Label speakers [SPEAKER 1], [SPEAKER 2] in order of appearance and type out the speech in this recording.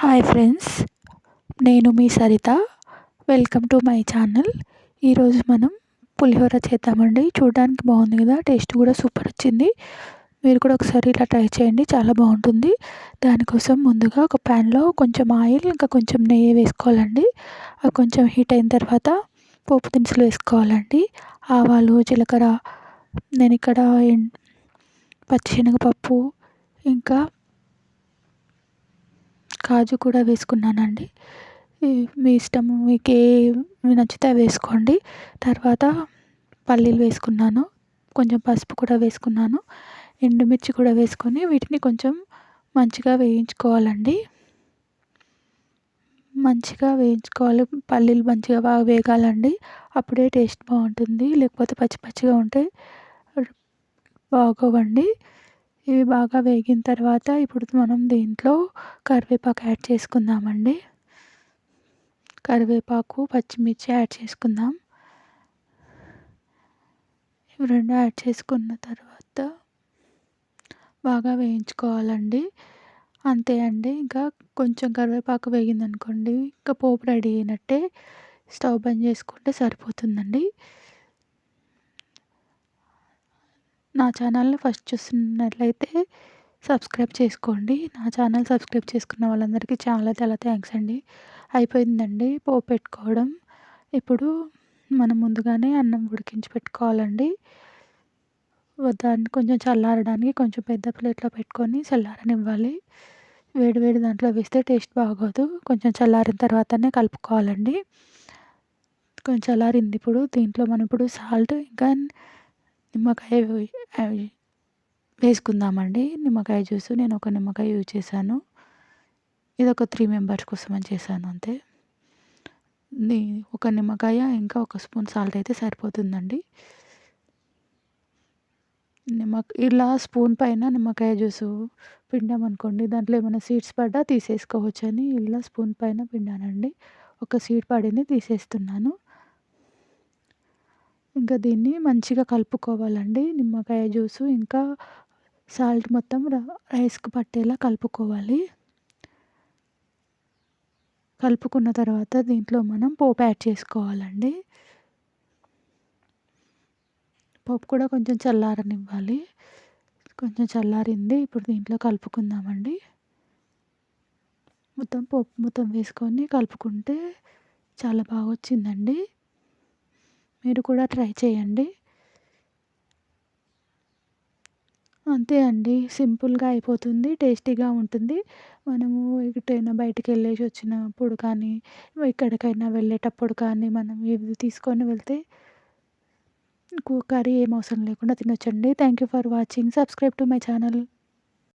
[SPEAKER 1] Hi friends, నేను మీ Saritha. Welcome to my channel. ఈరోజు మనం పులిహోర చేద్దామండి. చూడడానికి బాగుంది కదా, టేస్ట్ కూడా సూపర్ వచ్చింది. మీరు కూడా ఒకసారి ఇలా ట్రై చేయండి, చాలా బాగుంటుంది. దానికోసం ముందుగా ఒక ప్యాన్లో కొంచెం ఆయిల్ ఇంకా కొంచెం నెయ్యి వేసుకోవాలండి. అది కొంచెం హీట్ అయిన తర్వాత పోపు దినుసులు వేసుకోవాలండి. ఆవాలు, జీలకర్ర, నేను ఇక్కడ పచ్చిశనగపప్పు ఇంకా కాజు కూడా వేసుకున్నానండి. మీ ఇష్టం, మీకు ఏవి నచ్చితే అవి వేసుకోండి. తర్వాత పల్లీలు వేసుకున్నాను, కొంచెం పసుపు కూడా వేసుకున్నాను, ఎండుమిర్చి కూడా వేసుకొని వీటిని కొంచెం మంచిగా వేయించుకోవాలండి. మంచిగా వేయించుకోవాలి. పల్లీలు మంచిగా బాగా వేగాలండి, అప్పుడే టేస్ట్ బాగుంటుంది. లేకపోతే పచ్చి పచ్చిగా ఉంటే బాగోవండి. ఇవి బాగా వేగిన తర్వాత ఇప్పుడు మనం దీంట్లో కరివేపాకు యాడ్ చేసుకుందామండి. కరివేపాకు, పచ్చిమిర్చి యాడ్ చేసుకుందాం. ఇవి రెండు యాడ్ చేసుకున్న తర్వాత బాగా వేయించుకోవాలండి. అంతే అండి, ఇంకా కొంచెం కరివేపాకు వేగిందనుకోండి, ఇంకా పోపు రెడీ అయినట్టే. స్టవ్ బంద్ చేసుకుంటే సరిపోతుందండి. నా ఛానల్ని ఫస్ట్ చూస్తున్నట్లయితే సబ్స్క్రైబ్ చేసుకోండి. నా ఛానల్ సబ్స్క్రైబ్ చేసుకున్న వాళ్ళందరికీ చాలా చాలా థ్యాంక్స్ అండి. అయిపోయిందండి పోపు పెట్టుకోవడం. ఇప్పుడు మనం ముందుగానే అన్నం ఉడికించి పెట్టుకోవాలండి. దాన్ని కొంచెం చల్లారడానికి కొంచెం పెద్ద ప్లేట్లో పెట్టుకొని చల్లారనివ్వాలి. వేడి వేడి దాంట్లో వేస్తే టేస్ట్ బాగోదు. కొంచెం చల్లారిన తర్వాతనే కలుపుకోవాలండి. కొంచెం చల్లారింది. ఇప్పుడు దీంట్లో మనం ఇప్పుడు సాల్ట్ ఇంకా నిమ్మకాయ వేసుకుందామండి. నిమ్మకాయ జ్యూస్ నేను ఒక నిమ్మకాయ యూజ్ చేశాను. ఇది ఒక 3 మెంబర్స్ కోసం అని చేశాను అంతే. ఒక నిమ్మకాయ ఇంకా ఒక స్పూన్ సాల్ట్ అయితే సరిపోతుందండి. ఇలా స్పూన్ పైన నిమ్మకాయ జ్యూసు పిండామనుకోండి, దాంట్లో ఏమైనా సీడ్స్ పడ్డా తీసేసుకోవచ్చని ఇలా స్పూన్ పైన పిండానండి. ఒక సీడ్ పడింది, తీసేస్తున్నాను. ఇంకా దీన్ని మంచిగా కలుపుకోవాలండి. నిమ్మకాయ జ్యూసు ఇంకా సాల్ట్ మొత్తం రైస్కి పట్టేలా కలుపుకోవాలి. కలుపుకున్న తర్వాత దీంట్లో మనం పోపు యాడ్ చేసుకోవాలండి. పోపు కూడా కొంచెం చల్లారనివ్వాలి. కొంచెం చల్లారింది. ఇప్పుడు దీంట్లో కలుపుకుందామండి. పోపు మొత్తం వేసుకొని కలుపుకుంటే చాలా బాగా వచ్చిందండి. మీరు కూడా ట్రై చేయండి. అంతే అండి, సింపుల్గా అయిపోతుంది, టేస్టీగా ఉంటుంది. మనము ఎటైనా బయటికి వెళ్ళేసి వచ్చినప్పుడు కానీ, ఎక్కడికైనా వెళ్ళేటప్పుడు కానీ మనం ఇవి తీసుకొని వెళ్తే కర్రీ ఏం అవసరం లేకుండా తినొచ్చండి. Thank you for watching. Subscribe to my channel.